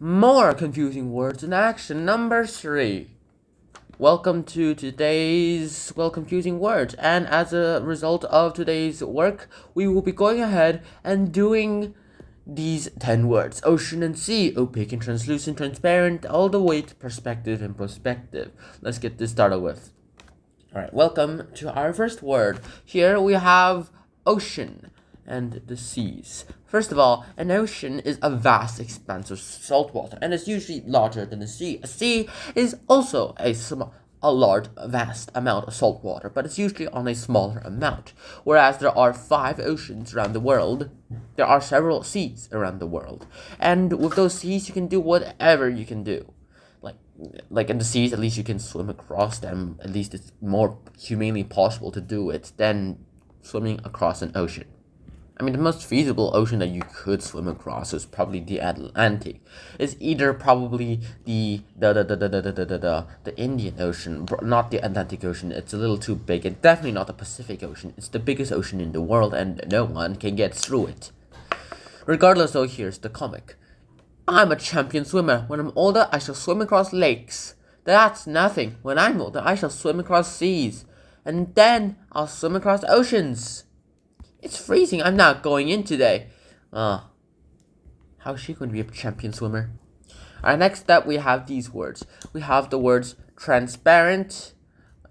more confusing words in action. Number 3. Welcome to today's confusing words, and as a result of today's work, we will be going ahead and doing these 10 words: ocean and sea, opaque and translucent, transparent, all the way to perspective and prospective. Let's get this started with. Alright, welcome to our first word. Here we have ocean and the seas. First of all, an ocean is a vast expanse of salt water, and it's usually larger than a sea. A sea is also a large, vast amount of salt water, but it's usually on a smaller amount. Whereas there are 5 oceans around the world, there are several seas around the world. And with those seas, you can do whatever you can do. Like in the seas, at least you can swim across them. At least it's more humanely possible to do it than swimming across an ocean. I mean, the most feasible ocean that you could swim across is probably the Atlantic. It's either probably the Indian Ocean, not the Atlantic Ocean. It's a little too big, and definitely not the Pacific Ocean. It's the biggest ocean in the world, and no one can get through it. Regardless, though, here's the comic. I'm a champion swimmer. When I'm older, I shall swim across lakes. That's nothing. When I'm older, I shall swim across seas. And then I'll swim across oceans. It's freezing. I'm not going in today. How is she going to be a champion swimmer? Alright, next up we have these words. We have the words transparent,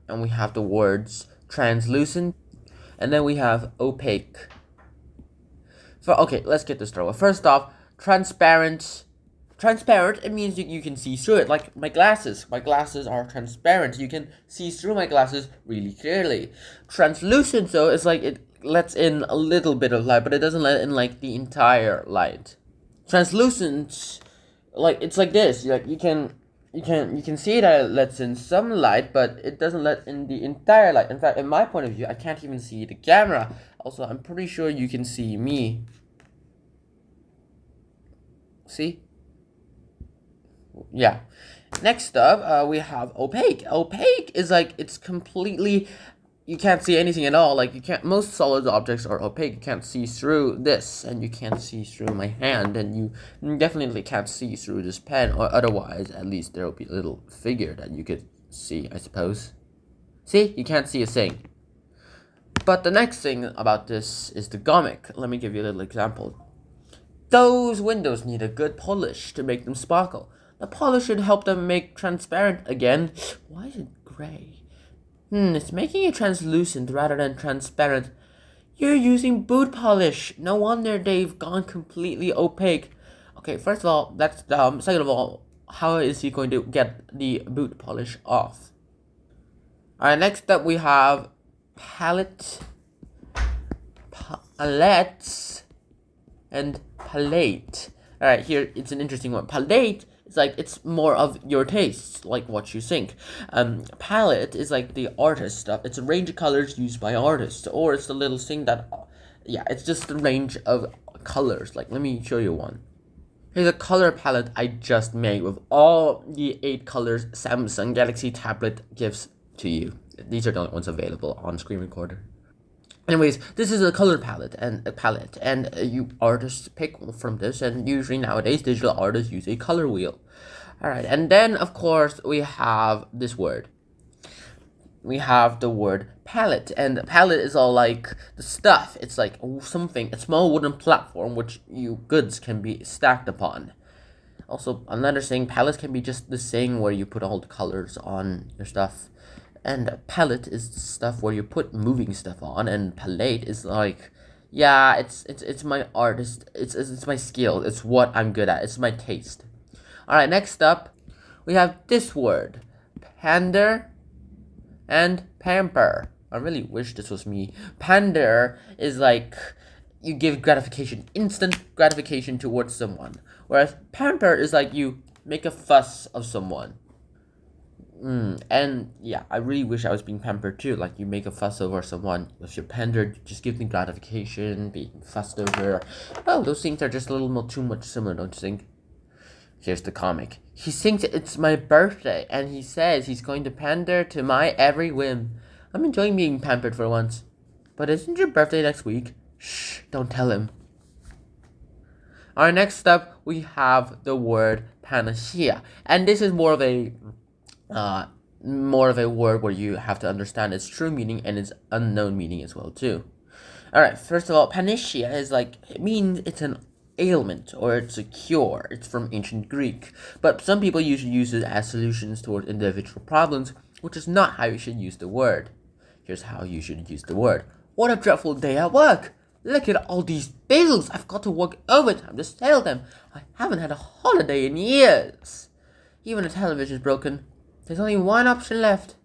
and we have the words translucent, and then we have opaque. Okay, let's get this started. First off, transparent, it means you can see through it. Like my glasses are transparent. You can see through my glasses really clearly. Translucent, though, is like it lets in a little bit of light, but it doesn't let in like the entire light. Translucent, like it's like this. Like you can see that it lets in some light, but it doesn't let in the entire light. In fact, in my point of view, I can't even see the camera. Also, I'm pretty sure you can see me. See? Yeah. Next up, we have opaque. Opaque is like it's completely, you can't see anything at all. Like most solid objects are opaque. You can't see through this, and you can't see through my hand, and you definitely can't see through this pen, or otherwise at least there will be a little figure that you could see, I suppose. See? You can't see a thing. But the next thing about this is the comic. Let me give you a little example. Those windows need a good polish to make them sparkle. The polish should help them make transparent again. Why is it gray? It's making it translucent rather than transparent. You're using boot polish. No wonder they've gone completely opaque. Okay, first of all, that's dumb. Second of all, how is he going to get the boot polish off? Alright, next up we have palettes, and palette. Alright, here it's an interesting one. Palette is like it's more of your taste, like what you think. Palette is like the artist stuff. It's a range of colors used by artists, or it's the little thing that, it's just the range of colors. Like, let me show you one. Here's a color palette I just made with all the 8 colors Samsung Galaxy tablet gives to you. These are the only ones available on Screen Recorder. Anyways, this is a color palette, and you artists pick from this, and usually nowadays digital artists use a color wheel. Alright, and then of course we have this word. We have the word palette, and palette is all like the stuff. It's like something, a small wooden platform which goods can be stacked upon. Also, another thing, palettes can be just the thing where you put all the colors on your stuff. And palette is the stuff where you put moving stuff on, and palette is like, it's my artist, it's my skill, it's what I'm good at, it's my taste. Alright, next up, we have this word, pander and pamper. I really wish this was me. Pander is like, you give gratification, instant gratification towards someone. Whereas pamper is like you make a fuss of someone. And yeah, I really wish I was being pampered too. Like you make a fuss over someone. If you're pandered, just give them gratification, being fussed over. Oh, those things are just a little more too much similar, don't you think? Here's the comic. He thinks it's my birthday, and he says he's going to pander to my every whim. I'm enjoying being pampered for once. But isn't your birthday next week? Shh, don't tell him. Alright, next up we have the word panacea, and this is more of a word where you have to understand its true meaning and its unknown meaning as well too. Alright, first of all, panacea is like, it means it's an ailment or it's a cure. It's from ancient Greek, but some people usually use it as solutions toward individual problems, which is not how you should use the word. Here's how you should use the word. What a dreadful day at work! Look at all these bills! I've got to work overtime to settle them. I haven't had a holiday in years. Even the television's broken. There's only one option left.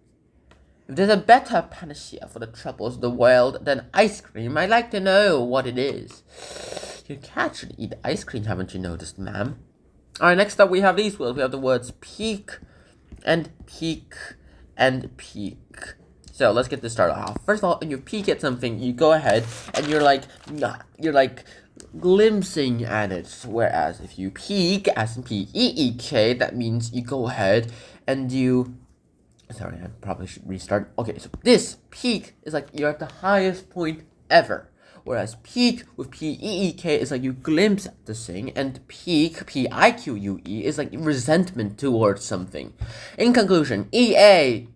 If there's a better panacea for the troubles of the world than ice cream, I'd like to know what it is. Your cat should eat ice cream, haven't you noticed, ma'am? Alright, next up we have these words. We have the words peak and peak and peak. So let's get this started off. First of all, when you peek at something, you go ahead and you're like glimpsing at it. Whereas if you peek, as in P-E-E-K, that means you go ahead and you... Sorry, I probably should restart. Okay, so this peak is like you're at the highest point ever. Whereas peak with P-E-E-K is like you glimpse at the thing, and peak, P-I-Q-U-E, is like resentment towards something. In conclusion, E-A,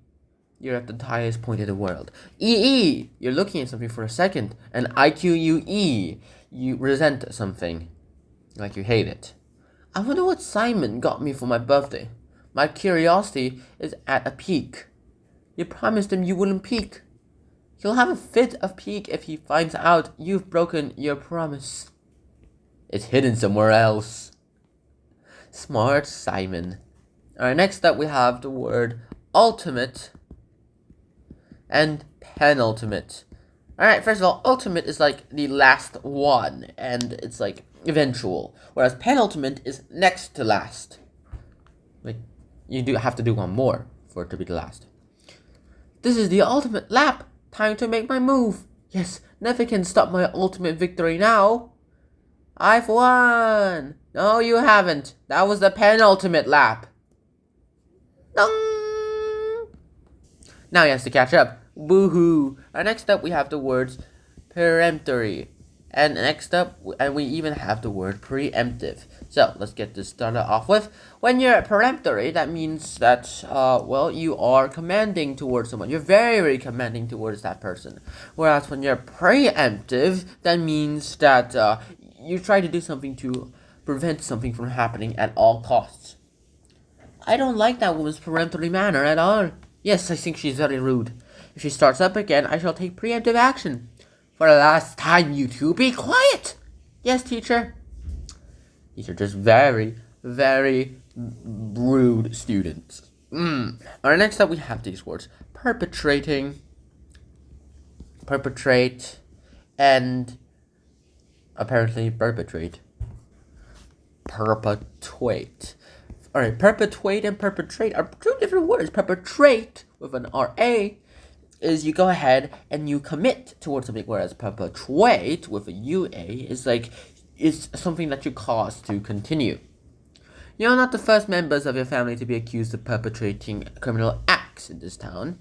you're at the highest point in the world. E-E, you're looking at something for a second. And I-Q-U-E, you resent something. Like you hate it. I wonder what Simon got me for my birthday. My curiosity is at a peak. You promised him you wouldn't peek. He'll have a fit of pique if he finds out you've broken your promise. It's hidden somewhere else. Smart Simon. Alright, next up we have the word ultimate and penultimate. Alright, first of all, ultimate is like the last one, and it's like eventual. Whereas penultimate is next to last. Like, you do have to do one more for it to be the last. This is the ultimate lap. Time to make my move. Yes, nothing can stop my ultimate victory now. I've won. No, you haven't. That was the penultimate lap. Dong. Now he has to catch up. Woohoo. Next up, we have the words peremptory. And next up, we even have the word preemptive. So let's get this started off with. When you're peremptory, that means that, you are commanding towards someone. You're very, very commanding towards that person. Whereas when you're preemptive, that means that you try to do something to prevent something from happening at all costs. I don't like that woman's peremptory manner at all. Yes, I think she's very rude. If she starts up again, I shall take preemptive action. For the last time, you two, be quiet! Yes, teacher. These are just very, very rude students. Alright, next up we have these words. Perpetrating, perpetrate, and apparently perpetrate. Perpetuate. Alright, perpetuate and perpetrate are two different words. Perpetrate with an R-A is you go ahead and you commit towards something, whereas perpetuate with a U-A is like, it's something that you cause to continue. You're not the first members of your family to be accused of perpetrating criminal acts in this town.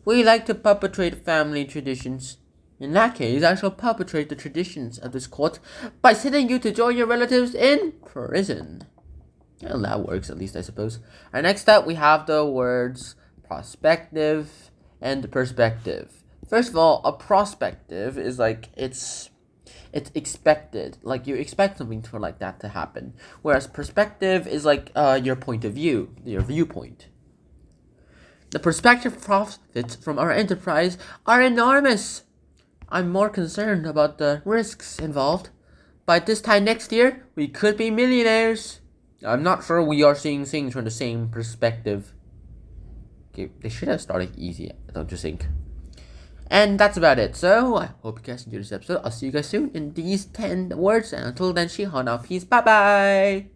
We like to perpetrate family traditions. In that case, I shall perpetrate the traditions of this court by sending you to join your relatives in prison. Well, that works, at least I suppose. Alright, next up we have the words prospective and perspective. First of all, a prospective is like it's expected, like you expect something for like that to happen. Whereas perspective is like your point of view, your viewpoint. The prospective profits from our enterprise are enormous. I'm more concerned about the risks involved. By this time next year, we could be millionaires. I'm not sure we are seeing things from the same perspective. Okay, they should have started easy, don't you think? And that's about it. So, I hope you guys enjoyed this episode. I'll see you guys soon in these 10 words. And until then, Shihan out. Peace. Bye-bye.